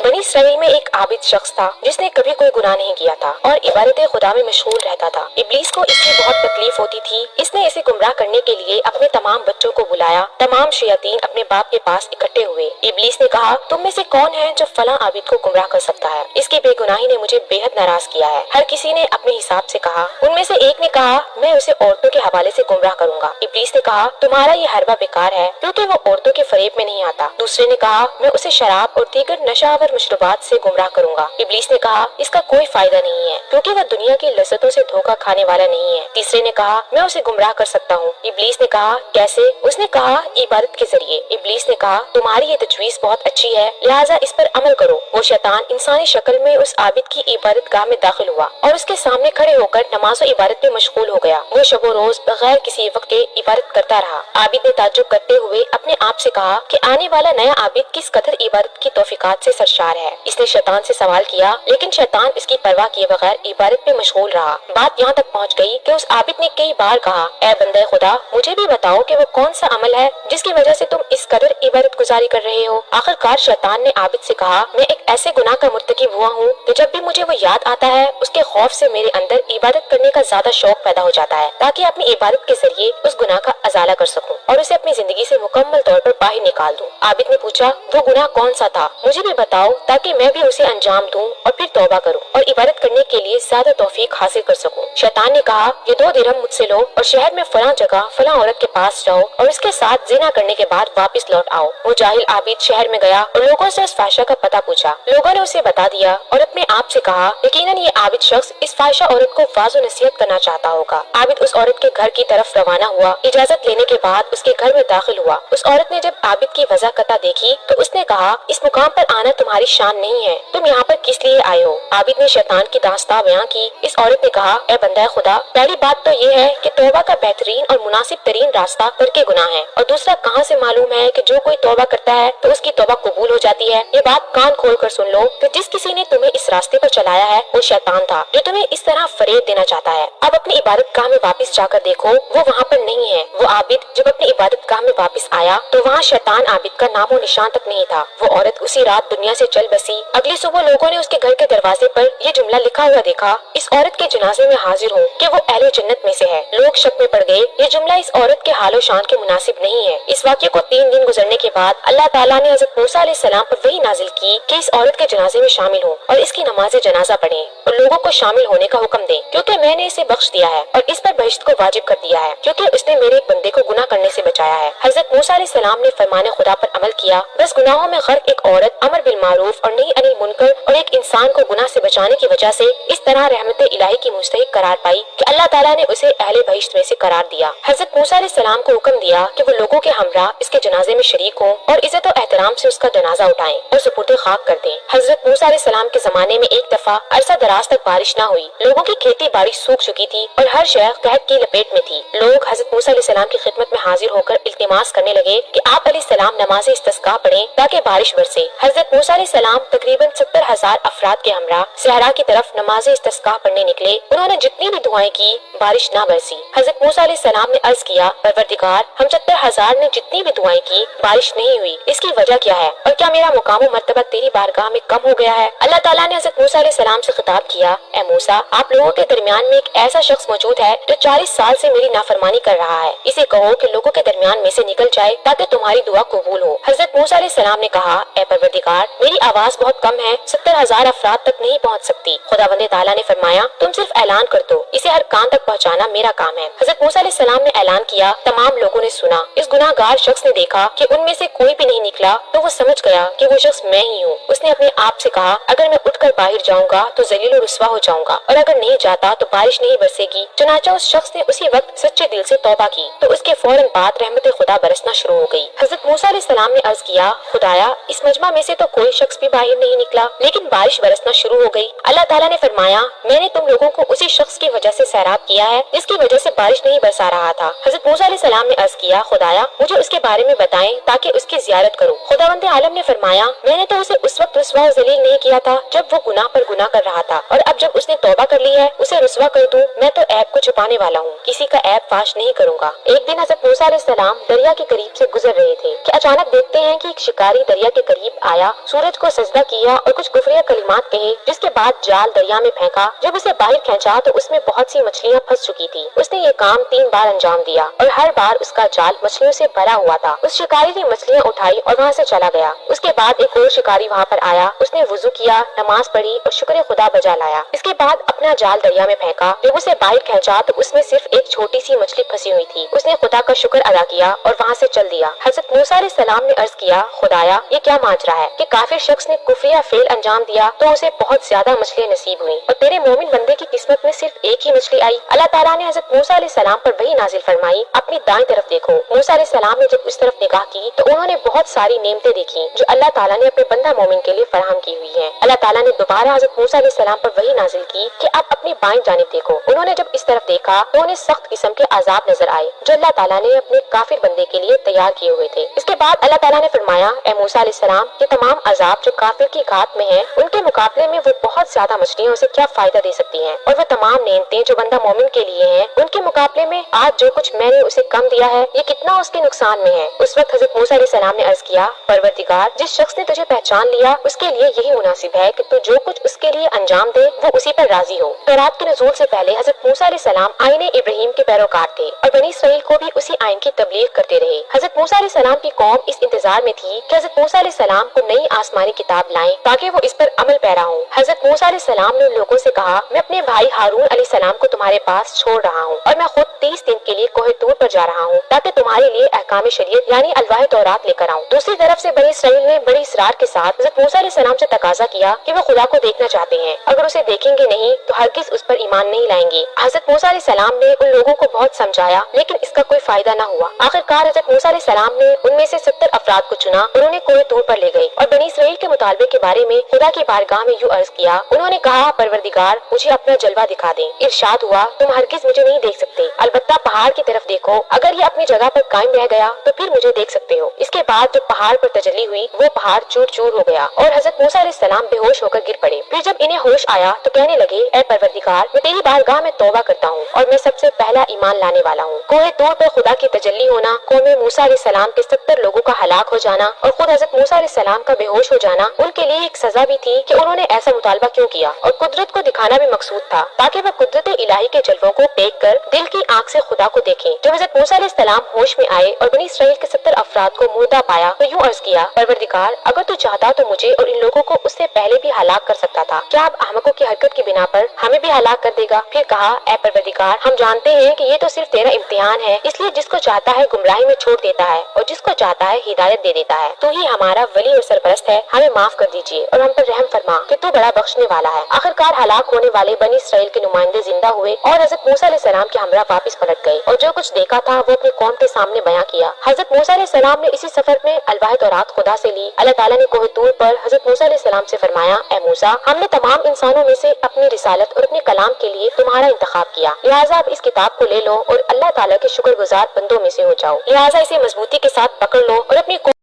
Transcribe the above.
बनी इसराइल में एक आबिद शख्स था जिसने कभी कोई गुनाह नहीं किया था और इबादत खुदा में मशगूल रहता था। इब्लीस को इससे बहुत तकलीफ होती थी। इसने इसे गुमराह करने के लिए अपने तमाम बच्चों को बुलाया। तमाम शयातीन अपने बाप के पास इकट्ठे हुए। इब्लीस ने कहा, तुम में से कौन है जो फला आबिद को गुमराह कर सकता है? इसकी बेगुनाही ने मुझे बेहद नाराज किया है। हर किसी ने अपने हिसाब से कहा। उनमें से एक ने कहा, मैं उसे औरतों के हवाले से गुमराह करूंगा। इब्लीस ने कहा, तुम्हारा ये हरबा बेकार है क्योंकि वो औरतों के फरेब में नहीं आता। दूसरे ने कहा, मैं उसे शराब और दीगर नशावर मशरूबात से गुमराह करूंगा। इब्लीस ने कहा, इसका कोई फायदा नहीं है क्योंकि वह दुनिया की लज्जतों से धोखा खाने वाला नहीं है। तीसरे ने कहा, मैं उसे गुमराह कर सकता हूँ। इब्लीस ने कहा, कैसे? उसने कहा, इबादत के जरिए। इब्लीस ने कहा, तुम्हारी ये तजवीज बहुत अच्छी है, लिहाजा इस पर अमल करो। वो शैतान इंसानी शक्ल में उस आबिद की इबादत गाह में दाखिल हुआ और उसके सामने खड़े होकर नमाज इबादत में मशगूल हो गया। वो शबो रोज बगैर किसी वक्त के इबादत करता रहा। आबिद ने ताज्जुब करते हुए अपने आप से कहा कि आने वाला नया आबिद किस कदर इबादत की तौफीकात से सरशार है। इसने शैतान से सवाल किया, लेकिन शैतान इसकी परवाह किए बगैर इबादत में मशगूल रहा। बात यहाँ तक पहुँच गई कि उस आबिद ने कई बार कहा, ऐ बंदे खुदा, मुझे भी बताओ कि वो कौन सा अमल है जिसकी वजह से तुम इस कदर इबादत गुजारी कर रहे हो। आखिरकार शैतान ने आबिद से कहा, मैं एक ऐसे गुनाह का मुर्तकिब हुआ हूँ कि जब भी मुझे वो याद आता है उसके खौफ से मेरे अंदर इबादत करने का ज्यादा शौक पैदा हो जाता है ताकि अपनी इबादत के जरिए उस गुनाह का अजाला कर सकूं और उसे अपनी जिंदगी से मुकम्मल तौर पर बाहर निकाल दूं। आबिद ने पूछा, वो गुनाह कौन सा था? मुझे भी बताओ ताकि मैं भी उसे अंजाम दूं और फिर तौबा करूं और इबादत करने के लिए ज्यादा तौफीक हासिल कर सकूं। शैतान ने कहा, ये 2 दिरहम मुझसे लो और शहर में फला जगह फला औरत के पास जाओ और उसके साथ जिना करने के बाद वापस लौट आओ। वो जाहिल आबिद शहर में गया और लोगों से उस फाहिशा का पता पूछा। लोगों ने उसे बता दिया और अपने आप से कहा, यकीनन ये आबिद शख्स इस फाहिशा औरत को वाज़ो नसीहत करना चाहता होगा। आबिद उस औरत के घर की तरफ रवाना हुआ। इजाजत लेने के बाद उसके घर में दाखिल हुआ। उस औरत ने जब आबिद की वज़ाकता देखी तो उसने कहा, इस मुकाम पर आना तुम्हारी शान नहीं है, तुम यहाँ पर किस लिए आए हो? आबिद ने शैतान की दास्तां बयां की। इस औरत ने कहा, ए बंदा खुदा, पहली बात तो ये है कि तौबा का बेहतरीन और मुनासिब तरीन रास्ता तर्के गुनाह है, और दूसरा कहाँ से मालूम है कि जो कोई तौबा करता है तो उसकी तौबा कबूल हो जाती है। ये बात कान खोल कर सुन लो कि जिस किसी ने तुम्हें इस रास्ते पर चलाया है वो शैतान था जो तुम्हें इस तरह फरेब देना चाहता है। अब अपनी इबादत गाह में वापस जाकर देखो, वो वहाँ पर नहीं है। वो आबिद जब अपनी इबादत गाह में वापस आया तो वहाँ शैतान आबिद का नामो निशान तक नहीं था। वो औरत उसी रात दुनिया से चल बसी। अगली सुबह लोगों ने उसके घर के दरवाजे पर ये जुमला लिखा हुआ देखा, इस औरत के जनाजे में हाजिर हूँ कि वो अहले जन्नत में से है। लोग शक में पड़ गए, ये जुमला इस औरत के हालो शान के मुनासिब नहीं है। इस वाक़े को 3 दिन गुजरने के बाद अल्लाह ताला ने हज़रत मूसा अलैहिस्सलाम पर वही नाजिल की कि इस औरत के जनाजे में शामिल हो और इसकी नमाज जनाजा पढ़ें और लोगों को शामिल होने का हुक्म दें, क्योंकि मैंने इसे बख्श दिया है और इस पर बहिश्त को वाजिब कर दिया है, क्योंकि उसने मेरे एक बंदे को गुनाह करने से बचाया है। हज़रत मूसा अलैहिस्सलाम ने फरमाने खुदा पर अमल किया। बस गुनाहों में गर्क एक औरत, अमर बिल मारूफ और नही अनिल मुनकर और एक इंसान को गुनाह से बचाने की वजह से इस तरह रहमत इलाही की मुस्तहिक करार पाई कि अल्लाह ताला ने उसे अहले बहिश्त में से करार दिया। हज़रत मूसा अलैहिस्सलाम को हुक्म दिया कि वो लोगों के हमरा इसके जनाजे में शरीक हों और इज्जत और एहतराम से उसका जनाजा उठाएं और सुपुर्द खाक कर दें। हज़रत मूसा अलैहिस्सलाम के जमाने में एक दफा अरसा दराज तक बारिश न हुई। लोगों की खेती बाड़ी सूख चुकी थी और हर शहर कहत की लपेट में थी। लोग हज़रत मूसा अलैहिस्सलाम की खिदमत में हाजिर होकर इल्तिमास करने लगे कि आप अलैहिस्सलाम नमाज इस्तिस्का पढ़ें ताकि बारिश बरसे। हज़रत मूसा अलैहिस्सलाम तकरीबन 70,000 अफराद के हमरा सहरा की तरफ नमाज इस्तिस्का पढ़ने निकले। उन्होंने जितनी भी दुआएं की, बारिश न बरसी। हज़रत मूसा अलैहिस्सलाम ने अर्ज किया, परवरदिगार, हम 70,000 ने जितनी भी दुआएं की, बारिश नहीं हुई, इसकी वजह क्या है और क्या मेरा मुकाम व मर्तबा तेरी बारगाह में कम हो गया है? अल्लाह ताला ने हज़रत मूसा अलैहिस्सलाम से खिताब किया, ए मूसा, आप लोगों के दरमियान में एक ऐसा शख्स मौजूद है जो 40 साल से मेरी नाफरमानी कर रहा है। इसे कहो कि लोगों के दरमियान में से निकल जाए ताकि तुम्हारी दुआ कबूल हो। हज़रत मूसा अलैहिस्सलाम ने कहा, ए परवरदिगार, मेरी आवाज बहुत कम है, 70,000 अफराद तक नहीं पहुँच सकती। खुदावंद ताला ने फरमाया, तुम सिर्फ ऐलान कर दो, इसे हर कान तक पहुँचाना मेरा काम है। हज़रत मूसा अलैहिस्सलाम ने ऐलान किया, तमाम लोगों ने सुना। इस गुनाहगार शख्स ने देखा कि उनमें से कोई भी नहीं निकला तो वो समझ गया कि वो शख्स मैं ही हूँ। उसने अपने आप से कहा, अगर मैं उठकर बाहर जाऊंगा तो जलील और रुस्वा हो जाऊंगा और अगर नहीं जाता तो बारिश नहीं बरसेगी। चुनाचा उस शख्स ने उसी वक्त सच्चे दिल से तौबा की तो उसके फौरन बाद रहमत खुदा बरसना शुरू हो गई। हज़रत मूसा अलैहिस्सलाम ने अर्ज किया, खुदाया, इस मजमा में से तो कोई शख्स भी बाहर नहीं निकला लेकिन बारिश बरसना शुरू हो गई। अल्लाह ताला ने फरमाया, मैंने तुम लोगों को उसी शख्स की वजह से सैराब किया है जिसकी वजह से बारिश नहीं बरसा रहा था। हज़रत मूसा अलैहिस्सलाम ने अर्ज किया, खुदाया, मुझे उसके बारे में बताएं ताकि उसकी ज़ियारत करूं। खुदावंद आलम ने फरमाया, मैंने तो उसे उस वक्त रुस्वा और जलील नहीं किया था जब वो गुनाह पर गुनाह कर रहा था, और अब जब उसने तौबा कर ली है उसे रुस्वा कर दूं। मैं तो ऐब को छुपाने वाला हूँ, किसी का ऐब फाश नहीं करूंगा। एक दिन हज़रत मूसा अलैहिस्सलाम दरिया के करीब से गुजर रहे थे कि अचानक देखते हैं कि एक शिकारी दरिया के करीब आया, सूरज को सजदा किया और कुछ कुफरिया कलिमात कहे, जिसके बाद जाल दरिया में फेंका। जब उसे बाहर खींचा तो उसमें बहुत सी मछलियाँ फंस चुकी थी। उसने ये काम 3 बार अंजाम दिया और हर बार उसका जाल मछलियों से भरा हुआ था। उस शिकारी ने मछलियाँ उठाई और वहाँ से चला गया। उसके बाद एक और शिकारी वहाँ पर आया। उसने वुजू किया, नमाज पढ़ी और शुक्र खुदा बजा लाया। इसके बाद अपना जाल दरिया में फेंका। जब उसे बाहर खींचा तो उसमें सिर्फ एक छोटी सी मछली फंसी हुई थी। उसने खुदा का शुक्र अदा किया और वहाँ से चल दिया। हजरत मूसा अलैहिस्सलाम ने अर्ज किया, खुदाया ये क्या माजरा है कि काफिर शख्स ने कुफरिया फेल अंजाम दिया तो उसे बहुत ज्यादा मछलियाँ नसीब हुई और तेरे मोमिन बंदे की किस्मत में सिर्फ एक ही मछली आई। अल्लाह ताला ने हजरत मूसा अलैहिस्सलाम पर वही नाजिल फरमाई, अपनी दाएं तरफ देखो। मूसा अलैहिस्सलाम ने जब उस तरफ निगाह की तो उन्होंने बहुत सारी नेमतें देखी जो अल्लाह ताला ने अपने बंदा मोमिन के लिए फराहम की हुई है। अल्लाह ताला ने दोबारा हजरत मूसा अलैहिस्सलाम पर वही नाजिल की कि आप अपनी बाएं जानिब देखो। उन्होंने जब इस तरफ देखा तो उन्हें सख्त किस्म के अजाब नजर आए जो अल्लाह ताला ने अपने काफिर बंदे के लिए तैयार किए हुए थे। इसके बाद अल्लाह ताला ने फरमाया, ए मूसा अलैहिस्सलाम, ये तमाम अजाब जो काफिर की घात में है उनके मुकाबले में वो बहुत ज्यादा मछलियाँ उसे क्या फायदा दे सकती हैं, और वो तमाम नेमतें जो बंदा मोमिन के लिए हैं उनके मुकाबले में आज जो कुछ मैंने उसे कम दिया है ये कितना उसके नुकसान में है। उस वक्त हजरत मूसा अलैहिस्सलाम ने अर्ज किया, परवरदिगार, जिस शख्स ने तुझे पहचान लिया उसके लिए यही मुनासिब है कि तू जो कुछ उसके लिए अंजाम दे वो उसी पर राजी हो। तौरात के नज़ूल से पहले हजरत मूसा अलैहिस्सलाम आईने इब्राहिम के पैरोकार थे और बनी इसराइल को भी उसी आइन की तबलीग करते रहे। हजरत मूसा अलैहिस्सलाम की कौम इस इंतजार में थी कि हजरत मूसा अलैहिस्सलाम को नई आसमानी किताब लाएं ताकि वो इस पर अमल पैरा हो। हजरत मूसा अलैहिस्सलाम ने लोगों से कहा, मैं अपने भाई हारून अलैहिस्सलाम को तुम्हारे पास छोड़ रहा हूँ और मैं खुद 30 दिन के लिए कोहे तूर पर जा रहा हूँ ताकि तुम्हारे लिए अहकाम शरीयत यानी अलवाह तौरात लेकर आऊँ। दूसरी तरफ से बनी इसराइल ने बड़ी इसरार के साथ हजरत मूसा अलैहिस्सलाम से तकाजा किया कि वो खुदा को देखना चाहते हैं, अगर उसे देखेंगे नहीं तो हरगिज उस पर ईमान नहीं लाएंगे। हजरत मूसा अलैहिस्सलाम ने उन लोगों को बहुत समझाया लेकिन इसका कोई फायदा न हुआ। आखिरकार हजरत मूसा अलैहिस्सलाम ने उनमें से 70 अफराद को चुना और उन्हें कोहे तूर पर ले गए और बनी इसराइल के मुतालबे के बारे में खुदा की बारगाह में यूं अर्ज किया। उन्होंने कहा, परवरदिगार, मुझे अपना जलवा दिखा दें। इरशाद हुआ, तुम हरगिज मुझे नहीं देख सकते, अलबत्ता पहाड़ की तरफ देखो, अगर ये अपनी जगह पर कायम रह गया तो फिर मुझे देख सकते हो। इसके बाद जब पहाड़ पर तजल्ली हुई वो पहाड़ चूर चूर हो गया और हजरत मूसा अलैहिस्सलाम बेहोश होकर गिर पड़े। फिर जब इन्हें होश आया तो कहने लगे, ए परवरदिगार, मैं तेरी बारगाह में तौबा करता हूँ और मैं सबसे पहला ईमान लाने वाला हूँ। कोहे तूर पर खुदा की तजल्ली होना, कौम मूसा अलैहिस्सलाम के 70 लोगों का हलाक हो जाना और खुद हजरत मूसा अलैहिस्सलाम का बेहोश हो जाना उनके लिए एक सजा भी थी कि उन्होंने ऐसा मुतालबा क्यों किया, और कुदरत को दिखाना भी मकसूद था ताकि वह कुदरत इलाही के जलवों को देख कर दिल की आंख से खुदा को देखें। जब हजरत मूसा अलैहिस्सलाम होश में आए और बनी इसराइल के 70 अफराद को मुर्दा पाया तो यूं अर्ज किया, परवरदिगार, अगर तू चाहता तो मुझे और इन लोगों को उससे पहले भी हलाक कर सकता था, क्या अब अहमकों की हरकत की बिना पर हमें भी हलाक कर देगा। फिर कहा, ए परवरदिगार, हम जानते हैं कि ये तो सिर्फ तेरा इम्तिहान है, इसलिए जिसको चाहता है गुमराही में छोड़ देता है और जिसको चाहता है हिदायत दे देता है। तू ही हमारा वली और सरपरस्त है, हमें माफ कर दीजिए और हम पर रहम फरमा कि तू बड़ा बख्शने वाला है। आखिरकार हलाक होने वाले बनी इसराइल के नुमाइंदे जिंदा हुए और हजरत मूसा अलैहिस्सलाम के हमरा वापस पलट गए और जो कुछ देखा था वो अपनी कौम के सामने बयां किया। हजरत मूसा अलैहिस्सलाम ने इसी सफर में अलवाह तौरात खुदा से ली। अल्लाह ताला ने कोहे तूर पर हजरत मूसा अलैहिस्सलाम से फरमाया, ए मूसा, हमने तमाम इंसानों में से अपनी रिसालत और अपने कलाम के लिए तुम्हारा इंतखाब किया, लिहाजा अब इस किताब को ले लो और अल्लाह ताला के शुक्रगुजार बंदों में से हो जाओ। लिहाजा इसे मजबूती के साथ पकड़ लो और अपनी